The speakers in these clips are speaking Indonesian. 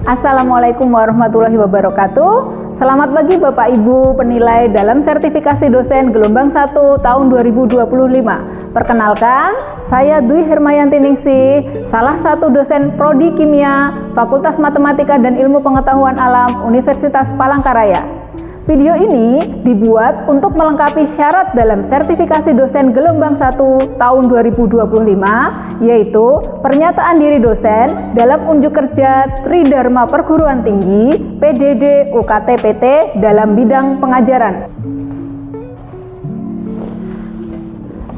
Assalamualaikum warahmatullahi wabarakatuh. Selamat pagi Bapak Ibu penilai dalam sertifikasi dosen gelombang 1 tahun 2025. Perkenalkan, saya Dwi Hermayanti Ningsih, salah satu dosen Prodi Kimia, Fakultas Matematika dan Ilmu Pengetahuan Alam, Universitas Palangkaraya. Video ini dibuat untuk melengkapi syarat dalam sertifikasi dosen gelombang 1 tahun 2025, yaitu pernyataan diri dosen dalam unjuk kerja Tridharma Perguruan Tinggi PDD UKT PT dalam bidang pengajaran.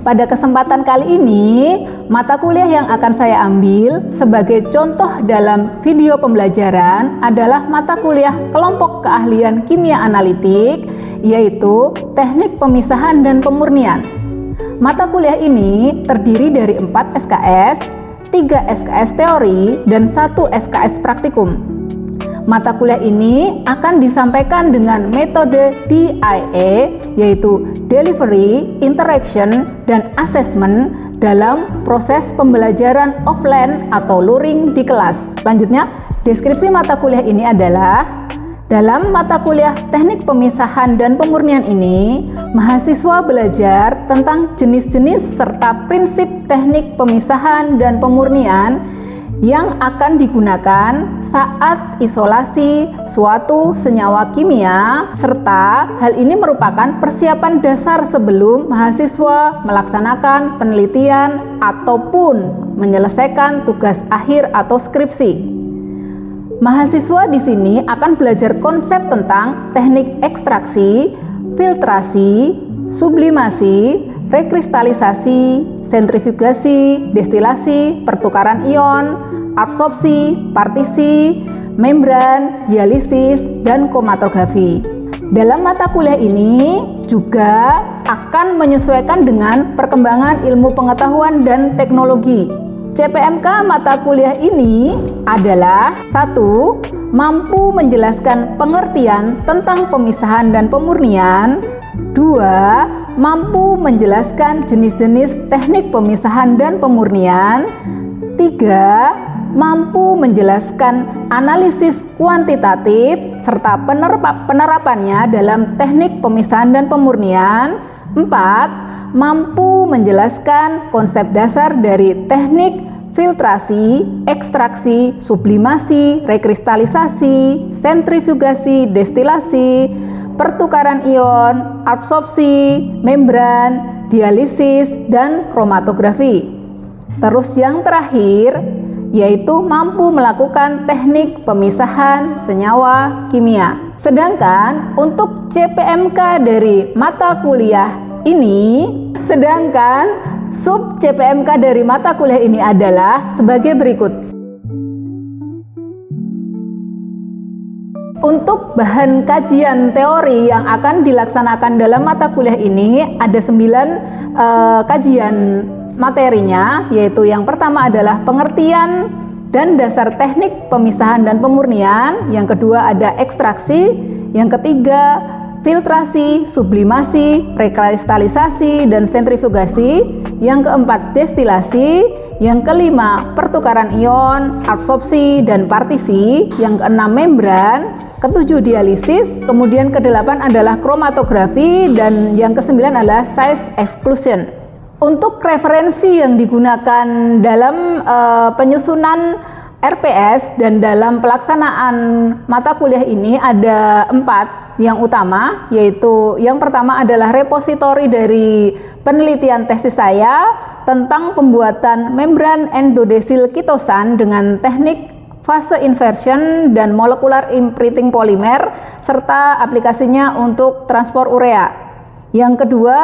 Pada kesempatan kali ini, mata kuliah yang akan saya ambil sebagai contoh dalam video pembelajaran adalah mata kuliah kelompok keahlian kimia analitik, yaitu teknik pemisahan dan pemurnian. Mata kuliah ini terdiri dari 4 SKS, 3 SKS teori, dan 1 SKS praktikum. Mata kuliah ini akan disampaikan dengan metode DIA, yaitu Delivery, Interaction, dan Assessment dalam proses pembelajaran offline atau luring di kelas. Selanjutnya, deskripsi mata kuliah ini adalah: dalam mata kuliah teknik pemisahan dan pemurnian ini, mahasiswa belajar tentang jenis-jenis serta prinsip teknik pemisahan dan pemurnian yang akan digunakan saat isolasi suatu senyawa kimia, serta hal ini merupakan persiapan dasar sebelum mahasiswa melaksanakan penelitian ataupun menyelesaikan tugas akhir atau skripsi. Mahasiswa di sini akan belajar konsep tentang teknik ekstraksi, filtrasi, sublimasi, rekristalisasi, sentrifugasi, destilasi, pertukaran ion, absorpsi, partisi, membran, dialisis, dan kromatografi. Dalam mata kuliah ini juga akan menyesuaikan dengan perkembangan ilmu pengetahuan dan teknologi. CPMK mata kuliah ini adalah: 1. Mampu menjelaskan pengertian tentang pemisahan dan pemurnian. 2. Mampu menjelaskan jenis-jenis teknik pemisahan dan pemurnian. 3. Mampu menjelaskan analisis kuantitatif serta penerapannya dalam teknik pemisahan dan pemurnian. 4. Mampu menjelaskan konsep dasar dari teknik filtrasi, ekstraksi, sublimasi, rekristalisasi, sentrifugasi, destilasi, pertukaran ion, absorpsi, membran, dialisis, dan kromatografi. Terus yang terakhir yaitu mampu melakukan teknik pemisahan senyawa kimia. Sedangkan untuk CPMK dari mata kuliah ini, sub CPMK dari mata kuliah ini adalah sebagai berikut. Untuk bahan kajian teori yang akan dilaksanakan dalam mata kuliah ini ada 9 kajian materinya, yaitu yang pertama adalah pengertian dan dasar teknik pemisahan dan pemurnian, yang kedua ada ekstraksi, yang ketiga filtrasi, sublimasi, rekristalisasi, dan sentrifugasi, yang keempat destilasi, yang kelima pertukaran ion, absorpsi, dan partisi, yang keenam membran, ketujuh dialisis, kemudian kedelapan adalah kromatografi, dan yang kesembilan adalah size exclusion. Untuk referensi yang digunakan dalam penyusunan RPS dan dalam pelaksanaan mata kuliah ini ada 4 yang utama, yaitu yang pertama adalah repositori dari penelitian tesis saya tentang pembuatan membran endodesil kitosan dengan teknik fase inversion dan molekular imprinting polimer serta aplikasinya untuk transport urea. Yang kedua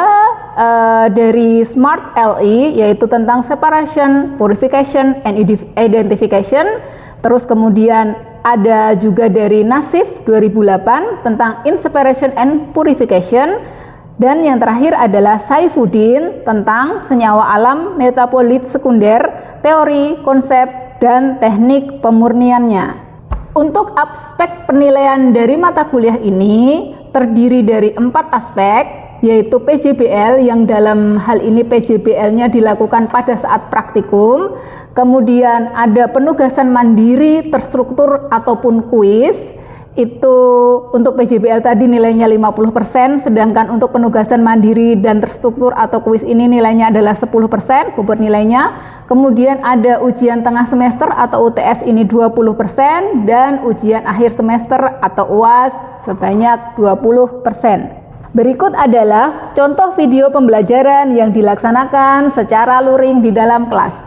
dari Smart LE, yaitu tentang separation, purification, and identification. Terus kemudian ada juga dari Nasif 2008 tentang in-separation and purification. Dan yang terakhir adalah Saifuddin tentang senyawa alam metabolit sekunder, teori, konsep, dan teknik pemurniannya. Untuk aspek penilaian dari mata kuliah ini terdiri dari 4 aspek, yaitu PJBL, yang dalam hal ini PJBL-nya dilakukan pada saat praktikum. Kemudian ada penugasan mandiri terstruktur ataupun kuis. Itu untuk PJBL tadi nilainya 50%, sedangkan untuk penugasan mandiri dan terstruktur atau kuis ini nilainya adalah 10%, bobot nilainya. Kemudian ada ujian tengah semester atau UTS ini 20%, dan ujian akhir semester atau UAS sebanyak 20%. Berikut adalah contoh video pembelajaran yang dilaksanakan secara luring di dalam kelas.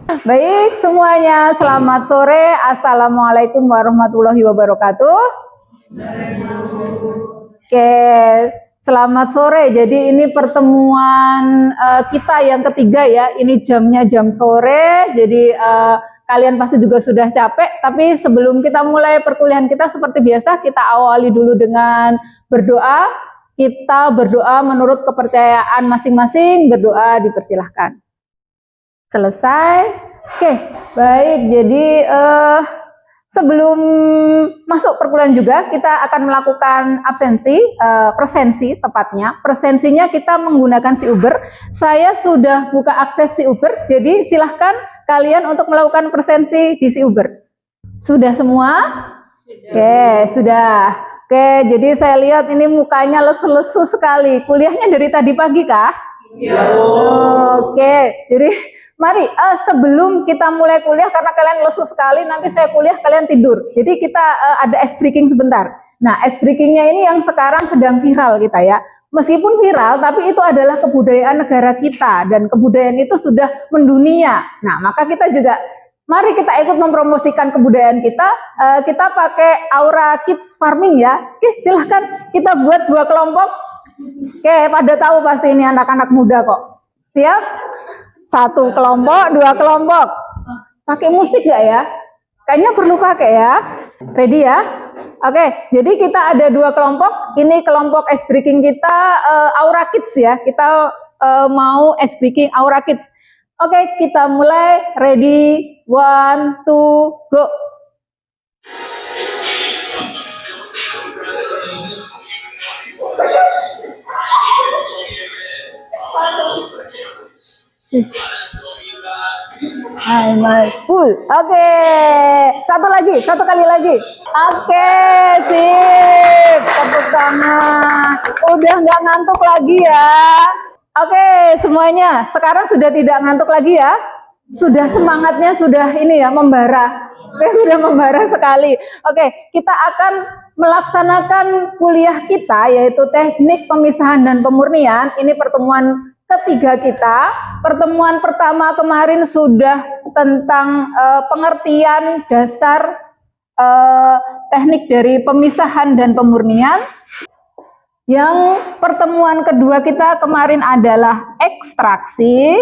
Baik semuanya, selamat sore. Assalamualaikum warahmatullahi wabarakatuh. Oke, selamat sore. Jadi ini pertemuan kita yang ketiga ya. Ini jamnya jam sore. Jadi kalian pasti juga sudah capek. Tapi sebelum kita mulai perkuliahan kita seperti biasa, kita awali dulu dengan berdoa. Kita berdoa menurut kepercayaan masing-masing. Berdoa dipersilahkan. Selesai. Oke, baik. Jadi sebelum masuk perkuliahan juga kita akan melakukan presensi tepatnya. Presensinya kita menggunakan si Uber. Saya sudah buka akses si Uber, jadi silahkan kalian untuk melakukan presensi di si Uber. Sudah semua? Oke, sudah. Oke, jadi saya lihat ini mukanya lesu-lesu sekali. Kuliahnya dari tadi pagi kah? Iya. Oke, jadi mari sebelum kita mulai kuliah, karena kalian lesu sekali, nanti saya kuliah kalian tidur. Jadi kita ada ice breaking sebentar. Nah, ice breakingnya ini yang sekarang sedang viral kita ya. Meskipun viral, tapi itu adalah kebudayaan negara kita dan kebudayaan itu sudah mendunia. Nah, maka kita juga mari kita ikut mempromosikan kebudayaan kita. Kita pakai Aura Kids Farming ya. Oke, silahkan kita buat 2 kelompok. Oke, pada tahu pasti ini anak-anak muda kok. Siap? 1 kelompok, 2 kelompok. Pakai musik nggak ya? Kayaknya perlu pakai ya. Ready ya? Oke, jadi kita ada 2 kelompok. Ini kelompok ice breaking kita Aura Kids ya. Kita mau ice breaking Aura Kids. Oke, kita mulai. Ready? 1, 2, go. Full. Oke, satu kali lagi. Oke, sip. Tepuk tangan. Udah nggak ngantuk lagi ya. Oke, semuanya. Sekarang sudah tidak ngantuk lagi ya. Sudah semangatnya sudah ini ya membara. Oke, sudah membara sekali. Oke, kita akan melaksanakan kuliah kita yaitu teknik pemisahan dan pemurnian. Ini pertemuan ketiga kita. Pertemuan pertama kemarin sudah tentang pengertian dasar teknik dari pemisahan dan pemurnian. Yang pertemuan kedua kita kemarin adalah ekstraksi.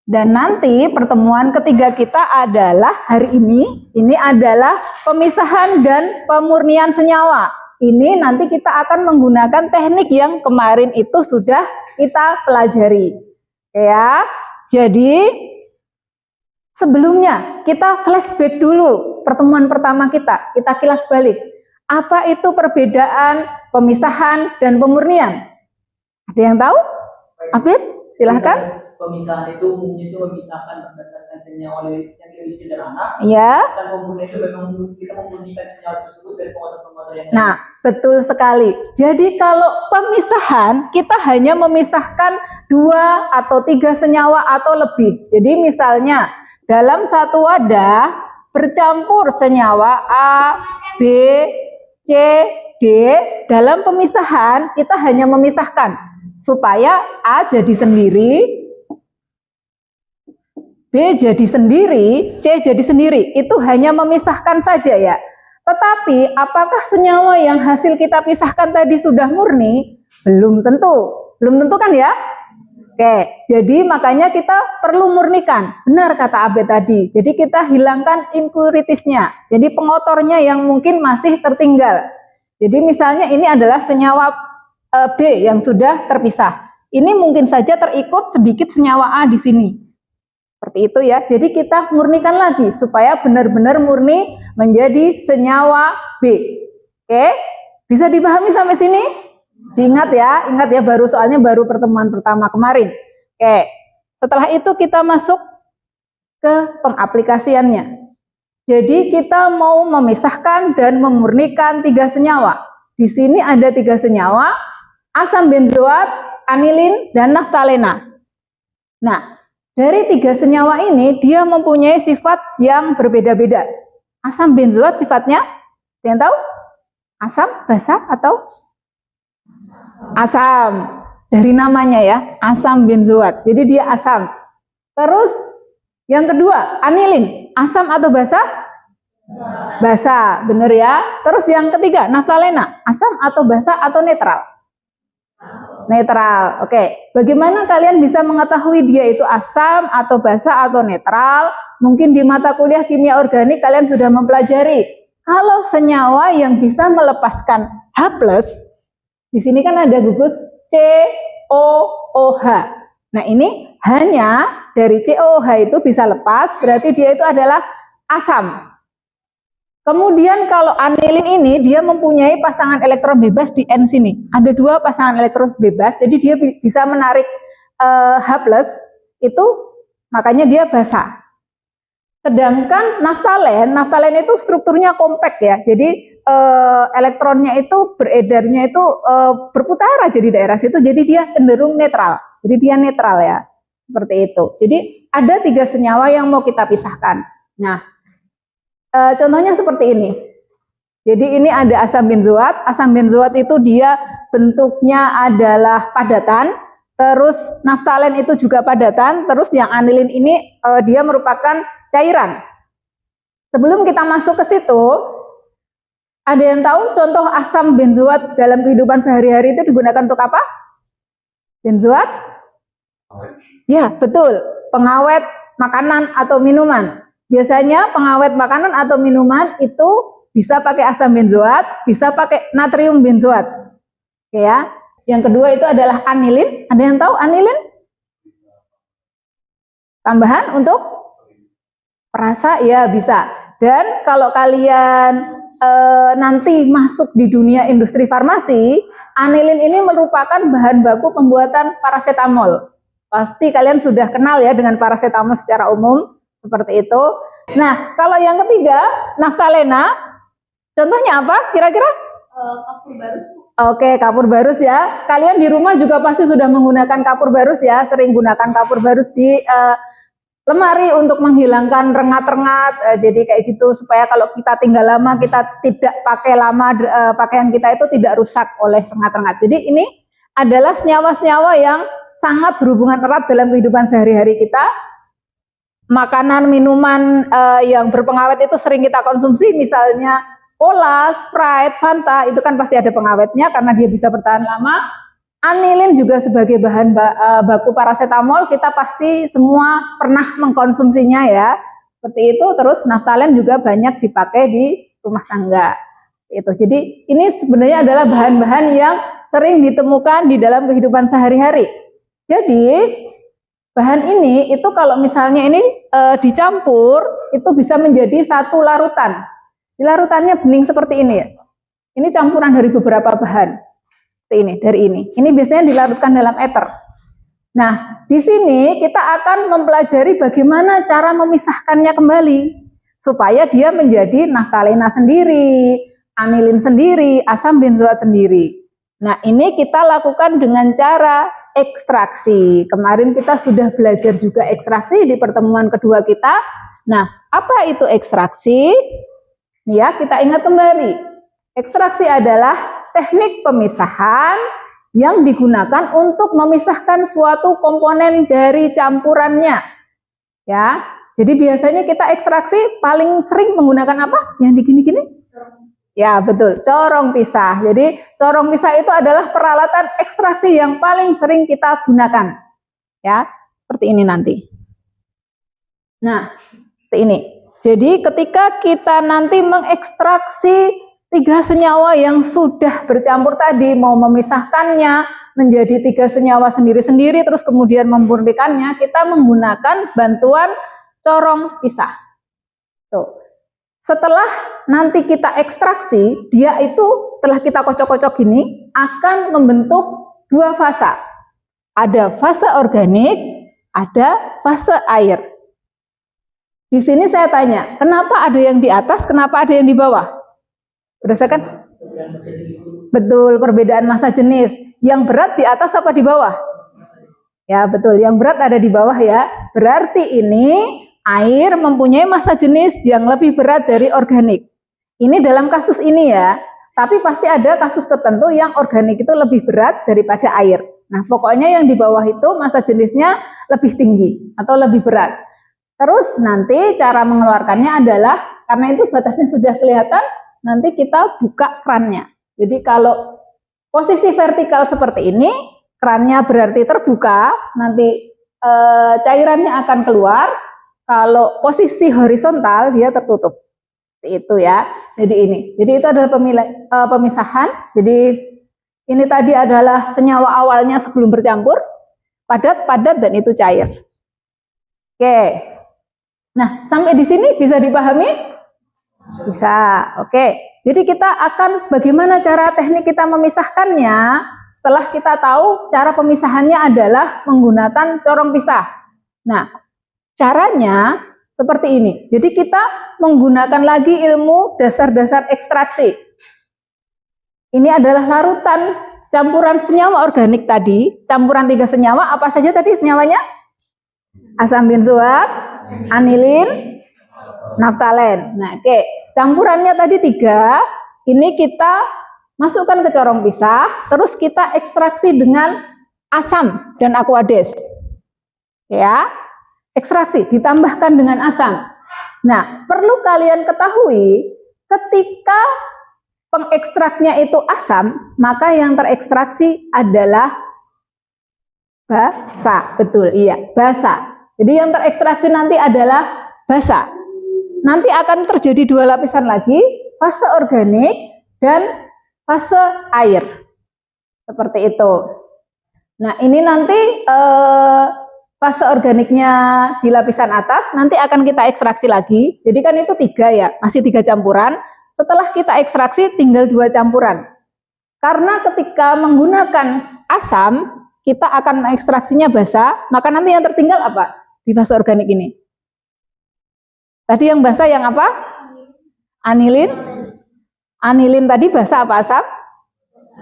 Dan nanti pertemuan ketiga kita adalah hari ini adalah pemisahan dan pemurnian senyawa. Ini nanti kita akan menggunakan teknik yang kemarin itu sudah kita pelajari. Ya, jadi sebelumnya kita flashback dulu pertemuan pertama kita kilas balik. Apa itu perbedaan pemisahan dan pemurnian? Ada yang tahu? Abid, silahkan. Pemisahan itu umumnya itu memisahkan berdasarkan senyawa yang lebih sederhana. Ya. Dan pemurnian itu memang kita memurnikan senyawa tersebut dari penguatan-penguatan yang lain. Nah, betul sekali. Jadi kalau pemisahan kita hanya memisahkan 2 atau 3 senyawa atau lebih. Jadi misalnya dalam satu wadah bercampur senyawa A, B, C, D. Dalam pemisahan kita hanya memisahkan supaya A jadi sendiri, B jadi sendiri, C jadi sendiri. Itu hanya memisahkan saja ya. Tetapi apakah senyawa yang hasil kita pisahkan tadi sudah murni? Belum tentu. Belum tentu kan ya? Oke, jadi makanya kita perlu murnikan. Benar kata Abe tadi. Jadi kita hilangkan impuritisnya. Jadi pengotornya yang mungkin masih tertinggal. Jadi misalnya ini adalah senyawa B yang sudah terpisah. Ini mungkin saja terikut sedikit senyawa A di sini. Seperti itu ya. Jadi kita murnikan lagi supaya benar-benar murni menjadi senyawa B. Oke, bisa dipahami sampai sini? Diingat ya, ingat ya, soalnya baru pertemuan pertama kemarin. Oke, setelah itu kita masuk ke pengaplikasiannya. Jadi kita mau memisahkan dan memurnikan 3 senyawa. Di sini ada 3 senyawa, asam benzoat, anilin, dan naftalena. Nah, dari 3 senyawa ini dia mempunyai sifat yang berbeda-beda. Asam benzoat sifatnya, yang tahu? Asam, basa, atau asam? Dari namanya ya, asam benzoat. Jadi dia asam. Terus yang kedua, anilin, asam atau basa? Basa, bener ya. Terus yang ketiga, naftalena, asam atau basa atau netral? Netral. Oke, bagaimana kalian bisa mengetahui dia itu asam atau basa atau netral? Mungkin di mata kuliah kimia organik kalian sudah mempelajari. Kalau senyawa yang bisa melepaskan H+, di sini kan ada gugus COOH. Nah, ini hanya dari COOH itu bisa lepas, berarti dia itu adalah asam. Kemudian kalau anilin ini dia mempunyai pasangan elektron bebas di N sini. Ada 2 pasangan elektron bebas, jadi dia bisa menarik H+, itu makanya dia basa. Sedangkan naftalen itu strukturnya kompak ya. Jadi elektronnya itu beredarnya itu berputar aja di daerah situ, jadi dia cenderung netral. Jadi dia netral ya. Seperti itu. Jadi ada 3 senyawa yang mau kita pisahkan. Nah, contohnya seperti ini. Jadi ini ada asam benzoat. Asam benzoat itu dia bentuknya adalah padatan. Terus naftalen itu juga padatan. Terus yang anilin ini dia merupakan cairan. Sebelum kita masuk ke situ, ada yang tahu contoh asam benzoat dalam kehidupan sehari-hari itu digunakan untuk apa? Benzoat? Ya, betul. Pengawet makanan atau minuman. Biasanya pengawet makanan atau minuman itu bisa pakai asam benzoat, bisa pakai natrium benzoat. Oke ya. Yang kedua itu adalah anilin. Ada yang tahu anilin? Tambahan untuk perasa ya bisa. Dan kalau kalian nanti masuk di dunia industri farmasi, anilin ini merupakan bahan baku pembuatan paracetamol. Pasti kalian sudah kenal ya dengan paracetamol secara umum. Seperti itu. Nah, kalau yang ketiga, naftalena, contohnya apa kira-kira? Kapur barus. Oke, kapur barus ya. Kalian di rumah juga pasti sudah menggunakan kapur barus ya, sering gunakan kapur barus di lemari untuk menghilangkan rengat-rengat. Jadi kayak gitu supaya kalau kita tinggal lama kita tidak pakai lama, pakaian kita itu tidak rusak oleh rengat-rengat. Jadi ini adalah senyawa-senyawa yang sangat berhubungan erat dalam kehidupan sehari-hari kita. Makanan, minuman yang berpengawet itu sering kita konsumsi, misalnya Cola, Sprite, Fanta, itu kan pasti ada pengawetnya karena dia bisa bertahan lama. Anilin juga sebagai bahan baku paracetamol, kita pasti semua pernah mengkonsumsinya ya. Seperti itu. Terus naftalen juga banyak dipakai di rumah tangga. Itu. Jadi ini sebenarnya adalah bahan-bahan yang sering ditemukan di dalam kehidupan sehari-hari. Jadi bahan ini itu kalau misalnya ini dicampur itu bisa menjadi satu larutan. Larutannya bening seperti ini ya. Ini campuran dari beberapa bahan. Seperti ini, dari ini. Ini biasanya dilarutkan dalam ether. Nah, di sini kita akan mempelajari bagaimana cara memisahkannya kembali supaya dia menjadi naftalena sendiri, anilin sendiri, asam benzoat sendiri. Nah, ini kita lakukan dengan cara ekstraksi. Kemarin kita sudah belajar juga ekstraksi di pertemuan kedua kita. Nah, apa itu ekstraksi? Nih ya, kita ingat kembali. Ekstraksi adalah teknik pemisahan yang digunakan untuk memisahkan suatu komponen dari campurannya. Ya, jadi biasanya kita ekstraksi paling sering menggunakan apa? Yang digini-gini? Ya, betul, corong pisah. Jadi, corong pisah itu adalah peralatan ekstraksi yang paling sering kita gunakan. Ya, seperti ini nanti. Nah, seperti ini. Jadi, ketika kita nanti mengekstraksi 3 senyawa yang sudah bercampur tadi, mau memisahkannya menjadi 3 senyawa sendiri-sendiri, terus kemudian memurnikannya, kita menggunakan bantuan corong pisah. Tuh. setelah nanti kita ekstraksi, dia itu setelah kita kocok-kocok gini akan membentuk dua fase. Ada fase organik, ada fase air. Di sini saya tanya, kenapa ada yang di atas, kenapa ada yang di bawah? Berdasarkan? Betul, perbedaan massa jenis. Yang berat di atas apa di bawah? Ya betul, yang berat ada di bawah ya. Berarti ini air mempunyai massa jenis yang lebih berat dari organik. Ini dalam kasus ini ya, tapi pasti ada kasus tertentu yang organik itu lebih berat daripada air. Nah, pokoknya yang di bawah itu massa jenisnya lebih tinggi atau lebih berat. Terus nanti cara mengeluarkannya adalah, karena itu batasnya sudah kelihatan, nanti kita buka krannya. Jadi kalau posisi vertikal seperti ini, krannya berarti terbuka, nanti cairannya akan keluar. Kalau posisi horizontal dia tertutup. Itu ya. Jadi ini. Jadi itu adalah pemisahan. Jadi ini tadi adalah senyawa awalnya sebelum bercampur, padat, padat, dan itu cair. Oke. Nah, sampai di sini bisa dipahami? Bisa. Oke. Jadi kita akan bagaimana cara teknik kita memisahkannya setelah kita tahu cara pemisahannya adalah menggunakan corong pisah. Nah, caranya seperti ini. Jadi kita menggunakan lagi ilmu dasar-dasar ekstraksi. Ini adalah larutan campuran senyawa organik tadi. Campuran 3 senyawa, apa saja tadi senyawanya? Asam benzoat, anilin, naftalen. Nah, oke. Campurannya tadi 3. Ini kita masukkan ke corong pisah, terus kita ekstraksi dengan asam dan aquades. Ya. Ekstraksi ditambahkan dengan asam. Nah, perlu kalian ketahui ketika pengekstraknya itu asam, maka yang terekstraksi adalah basa. Betul, iya, basa. Jadi yang terekstraksi nanti adalah basa. Nanti akan terjadi 2 lapisan lagi, fase organik dan fase air. Seperti itu. Nah, ini nanti fase organiknya di lapisan atas, nanti akan kita ekstraksi lagi. Jadi kan itu 3 ya, masih 3 campuran. Setelah kita ekstraksi tinggal 2 campuran. Karena ketika menggunakan asam, kita akan ekstraksinya basa, maka nanti yang tertinggal apa? Di fase organik ini. Tadi yang basa yang apa? Anilin. Anilin tadi basa apa asam?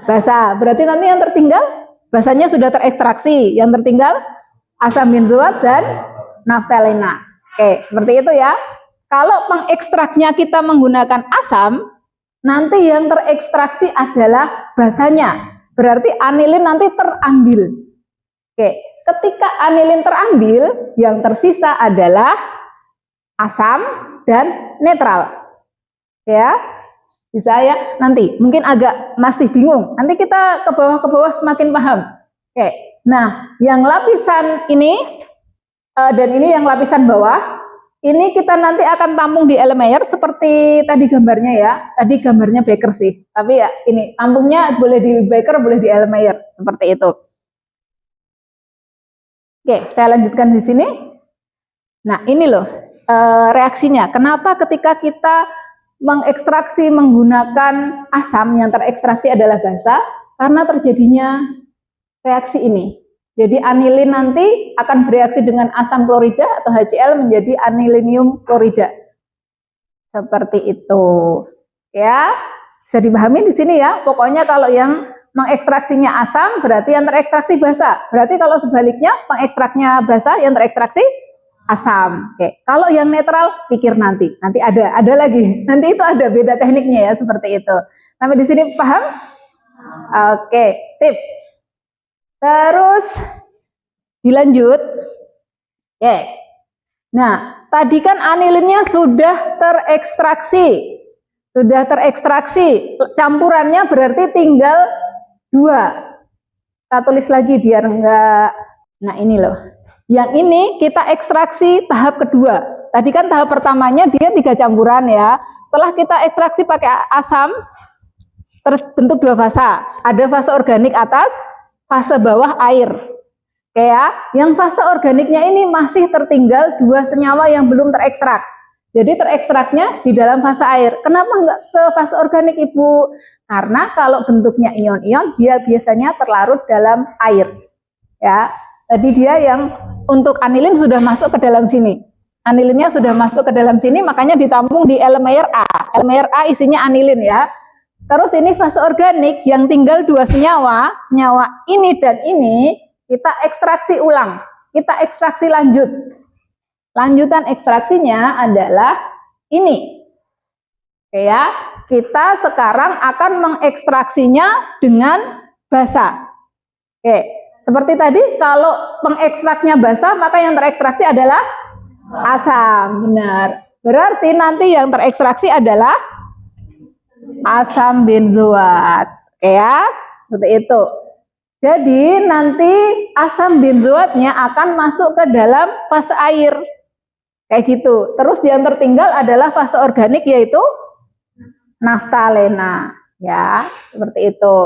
Basa. Berarti nanti yang tertinggal, basanya sudah terekstraksi. Yang tertinggal asam benzoat dan naftalena. Oke, seperti itu ya. Kalau pengekstraknya kita menggunakan asam, nanti yang terekstraksi adalah basanya. Berarti anilin nanti terambil. Oke, ketika anilin terambil, yang tersisa adalah asam dan netral. Ya, bisa ya. Nanti mungkin agak masih bingung. Nanti kita ke bawah semakin paham. Oke. Nah, yang lapisan ini dan ini yang lapisan bawah, ini kita nanti akan tampung di Erlenmeyer seperti tadi gambarnya ya. Tadi gambarnya Becker sih, tapi ya ini tampungnya boleh di Becker, boleh di Erlenmeyer seperti itu. Oke, saya lanjutkan di sini. Nah, ini loh reaksinya. Kenapa ketika kita mengekstraksi menggunakan asam, yang terekstraksi adalah basa? Karena terjadinya reaksi ini. Jadi anilin nanti akan bereaksi dengan asam klorida atau HCl menjadi anilinium klorida. Seperti itu. Ya, bisa dipahami di sini ya. Pokoknya kalau yang mengekstraksinya asam berarti yang terekstraksi basa. Berarti kalau sebaliknya pengekstraknya basa, yang terekstraksi asam. Oke. Kalau yang netral pikir nanti. Nanti ada lagi. Nanti itu ada beda tekniknya ya, seperti itu. Sampai di sini paham? Oke, sip. Terus dilanjut. Oke. Nah, tadi kan anilinnya sudah terekstraksi. Sudah terekstraksi. Campurannya berarti tinggal 2. Kita tulis lagi biar enggak. Nah, ini loh. Yang ini kita ekstraksi tahap kedua. Tadi kan tahap pertamanya dia 3 campuran ya. Setelah kita ekstraksi pakai asam, terbentuk 2 fase. Ada fase organik atas, fase bawah air. Oke ya, yang fase organiknya ini masih tertinggal 2 senyawa yang belum terekstrak. Jadi terekstraknya di dalam fase air. Kenapa nggak ke fase organik, Ibu? Karena kalau bentuknya ion-ion, dia biasanya terlarut dalam air. Ya, jadi dia yang untuk anilin sudah masuk ke dalam sini. Anilinnya sudah masuk ke dalam sini, makanya ditampung di L-layer A. L-layer A isinya anilin ya. Terus ini fase organik yang tinggal 2 senyawa, senyawa ini dan ini, kita ekstraksi ulang. Kita ekstraksi lanjut. Lanjutan ekstraksinya adalah ini. Oke ya, kita sekarang akan mengekstraksinya dengan basa. Oke, seperti tadi kalau pengekstraknya basa, maka yang terekstraksi adalah asam. Benar. Berarti nanti yang terekstraksi adalah asam benzoat. Oke ya, seperti itu. Jadi nanti asam benzoatnya akan masuk ke dalam fase air. Kayak gitu. Terus yang tertinggal adalah fase organik yaitu naftalena. Ya, seperti itu.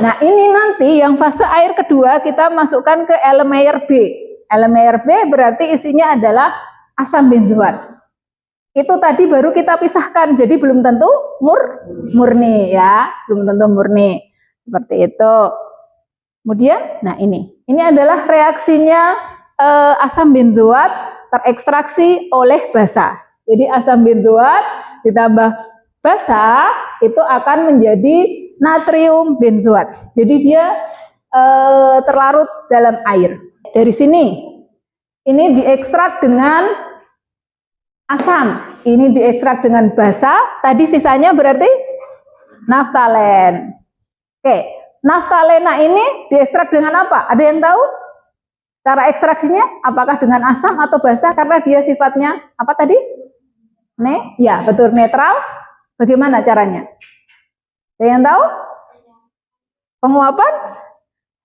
Nah, ini nanti yang fase air kedua kita masukkan ke L-layer B. L-layer B berarti isinya adalah asam benzoat. Itu tadi baru kita pisahkan. Jadi belum tentu murni ya, belum tentu murni. Seperti itu. Kemudian, nah ini adalah reaksinya asam benzoat terekstraksi oleh basa. Jadi asam benzoat ditambah basa itu akan menjadi natrium benzoat. Jadi dia terlarut dalam air. Dari sini, ini diekstrak dengan asam, ini diekstrak dengan basa. Tadi sisanya berarti naftalen. Oke, naftalena ini diekstrak dengan apa? Ada yang tahu? Cara ekstraksinya apakah dengan asam atau basa? Karena dia sifatnya apa tadi? Ya, betul, netral. Bagaimana caranya? Ada yang tahu? Penguapan?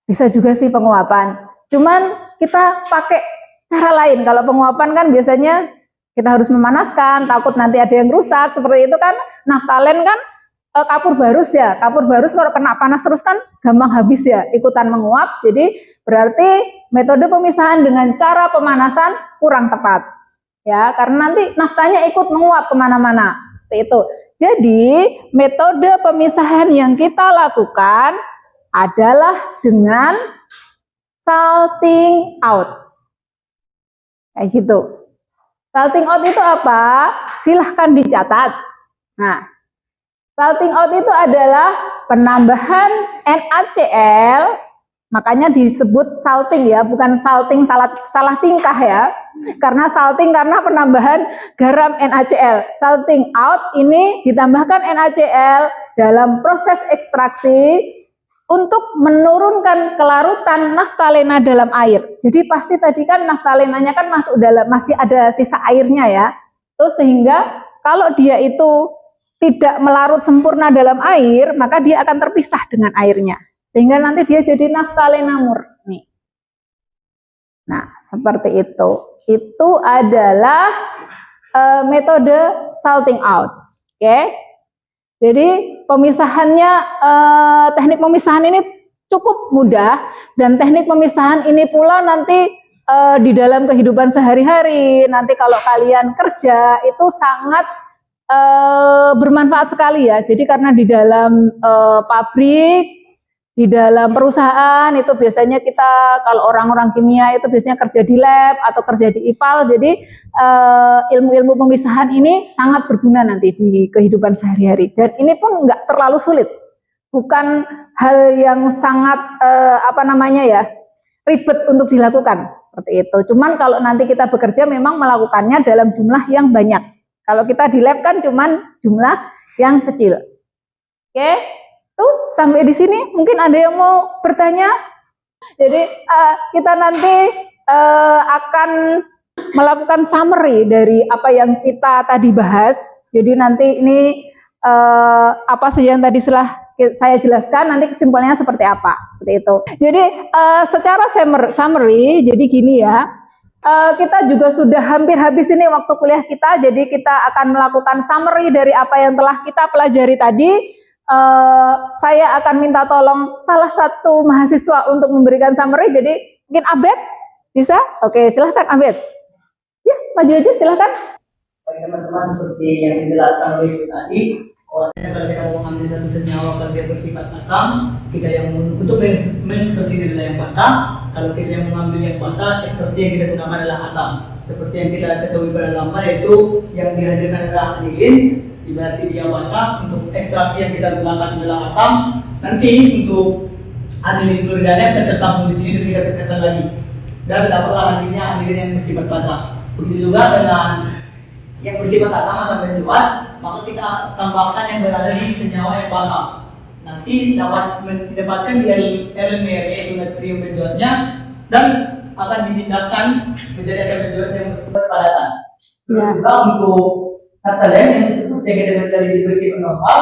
Bisa juga sih penguapan. Cuman kita pakai cara lain. Kalau penguapan kan biasanya kita harus memanaskan, takut nanti ada yang rusak. Seperti itu kan, naftalen kan kapur barus ya. Kapur barus kalau kena panas terus kan gampang habis ya, ikutan menguap. Jadi berarti metode pemisahan dengan cara pemanasan kurang tepat. Ya, karena nanti naftanya ikut menguap kemana-mana. Seperti itu. Jadi metode pemisahan yang kita lakukan adalah dengan salting out. Kayak gitu. Salting out itu apa? Silahkan dicatat. Nah, salting out itu adalah penambahan NaCl, makanya disebut salting ya, bukan salting salah tingkah ya. Karena salting karena penambahan garam NaCl. Salting out ini ditambahkan NaCl dalam proses ekstraksi untuk menurunkan kelarutan naftalena dalam air. Jadi pasti tadi kan naftalenanya kan masuk dalam, masih ada sisa airnya ya. Terus sehingga kalau dia itu tidak melarut sempurna dalam air, maka dia akan terpisah dengan airnya. Sehingga nanti dia jadi naftalena murni. Nah, seperti itu. Itu adalah metode salting out. Oke. Jadi pemisahannya, teknik pemisahan ini cukup mudah, dan teknik pemisahan ini pula nanti di dalam kehidupan sehari-hari, nanti kalau kalian kerja itu sangat bermanfaat sekali ya. Jadi karena di dalam pabrik, di dalam perusahaan itu biasanya kita, kalau orang-orang kimia itu biasanya kerja di lab atau kerja di IPAL. Jadi ilmu-ilmu pemisahan ini sangat berguna nanti di kehidupan sehari-hari. Dan ini pun nggak terlalu sulit, bukan hal yang sangat ribet untuk dilakukan seperti itu. Cuman kalau nanti kita bekerja memang melakukannya dalam jumlah yang banyak. Kalau kita di lab kan cuman jumlah yang kecil. Oke. Tuh, sampai di sini mungkin ada yang mau bertanya. Jadi kita nanti akan melakukan summary dari apa yang kita tadi bahas. Jadi nanti ini apa saja yang tadi saya jelaskan, nanti kesimpulannya seperti apa, seperti itu. Jadi secara summary, jadi gini ya, kita juga sudah hampir habis ini waktu kuliah kita. Jadi kita akan melakukan summary dari apa yang telah kita pelajari tadi. Saya akan minta tolong salah satu mahasiswa untuk memberikan summary. Jadi mungkin Abed bisa? Oke, silahkan Abed. Ya, maju aja silahkan. bagi teman-teman seperti yang dijelaskan oleh Ibu tadi, bahwasanya kalau kita mau mengambil satu senyawa kalau dia bersifat asam, kita yang untuk mengekstraksi adalah yang basah. Kalau kita yang mengambil yang basah, ekstraksi yang kita gunakan adalah asam. Seperti yang kita ketahui pada gambar, yaitu yang dihasilkan adalah anilin, berarti dia basah. Untuk ekstraksi yang kita gunakan adalah asam. Nanti untuk anilin kloridanya akan tertampung di sini dan tidak tersekat lagi. Dan dapatlah hasilnya anilin yang bersifat basah. Begitu juga dengan yang bersifat asam sampai keluar, maka kita tambahkan yang berada di senyawa yang basah. Nanti dapat mendapatkan di elemen yaitu natrium benzoatnya dan akan dipindahkan menjadi asam benzoat yang berpadatan. Ya. Juga untuk natrium yang disebut dengan dari bersifat normal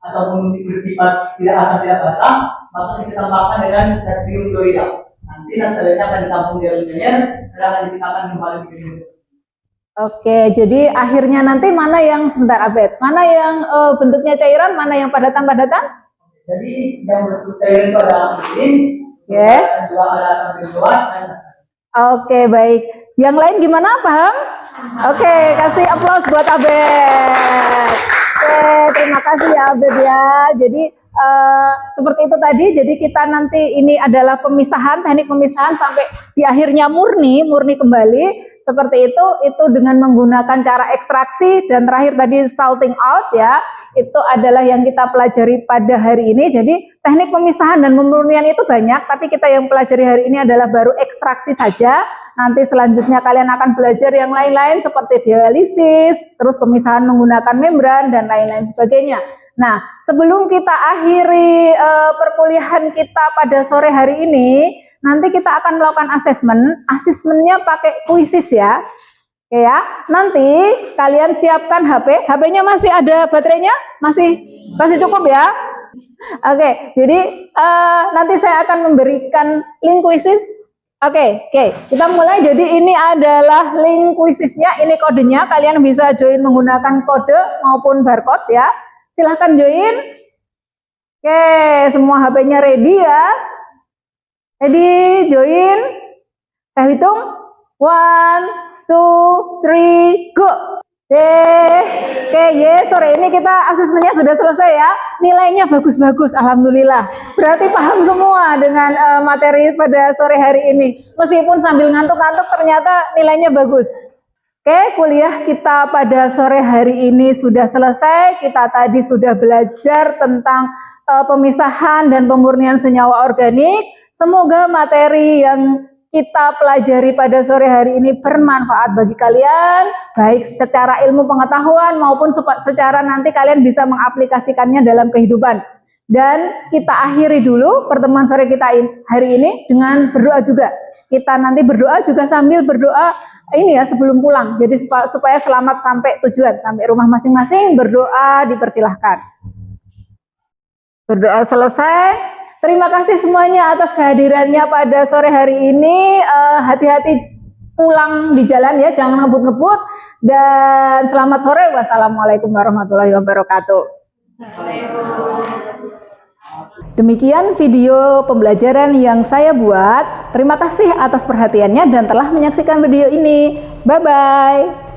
ataupun bersifat tidak asam tidak basah, maka kita tambahkan dengan natrium klorida. Nanti natriumnya akan ditampung di elemen dan akan dipisahkan kembali di sini. Oke, jadi akhirnya nanti mana yang sebentar Abed, mana yang bentuknya cairan, mana yang padatan-padatan? Jadi yang bentuk cairan itu ada anilin, juga ada asam benzoat. Oke, baik. Yang lain gimana, paham? Oke, kasih aplaus buat Abed. Oke, terima kasih ya Abed ya. Jadi seperti itu tadi. Jadi kita nanti ini adalah pemisahan, teknik pemisahan sampai di akhirnya murni kembali. Seperti itu dengan menggunakan cara ekstraksi dan terakhir tadi salting out ya. Itu adalah yang kita pelajari pada hari ini. Jadi teknik pemisahan dan pemurnian itu banyak, tapi kita yang pelajari hari ini adalah baru ekstraksi saja. Nanti selanjutnya kalian akan belajar yang lain-lain seperti dialisis, terus pemisahan menggunakan membran dan lain-lain sebagainya. Nah, sebelum kita akhiri perkuliahan kita pada sore hari ini, nanti kita akan melakukan asesmen. Asesmennya pakai kuisis ya. Oke ya. Nanti kalian siapkan HP. HP-nya masih ada baterainya? Masih cukup ya? Oke, jadi nanti saya akan memberikan link kuisis. Oke, kita mulai. Jadi ini adalah link kuisisnya, ini kodenya. Kalian bisa join menggunakan kode maupun barcode ya. Silahkan join. Oke, semua HP-nya ready ya. Ready, join. Saya hitung. 1, 2, 3, go. Oke, sore ini kita asesmennya sudah selesai ya. Nilainya bagus-bagus, alhamdulillah. Berarti paham semua dengan materi pada sore hari ini. Meskipun sambil ngantuk-ngantuk ternyata nilainya bagus. Oke, kuliah kita pada sore hari ini sudah selesai. Kita tadi sudah belajar tentang pemisahan dan pemurnian senyawa organik. Semoga materi yang kita pelajari pada sore hari ini bermanfaat bagi kalian, baik secara ilmu pengetahuan maupun secara nanti kalian bisa mengaplikasikannya dalam kehidupan. Dan kita akhiri dulu pertemuan sore kita hari ini dengan berdoa juga. Kita nanti berdoa juga sambil berdoa ini ya sebelum pulang. Jadi supaya selamat sampai tujuan, sampai rumah masing-masing, berdoa dipersilahkan. Berdoa selesai. Terima kasih semuanya atas kehadirannya pada sore hari ini. Hati-hati pulang di jalan ya, jangan ngebut-ngebut. Dan selamat sore. Wassalamualaikum warahmatullahi wabarakatuh. Demikian video pembelajaran yang saya buat. Terima kasih atas perhatiannya dan telah menyaksikan video ini. Bye-bye.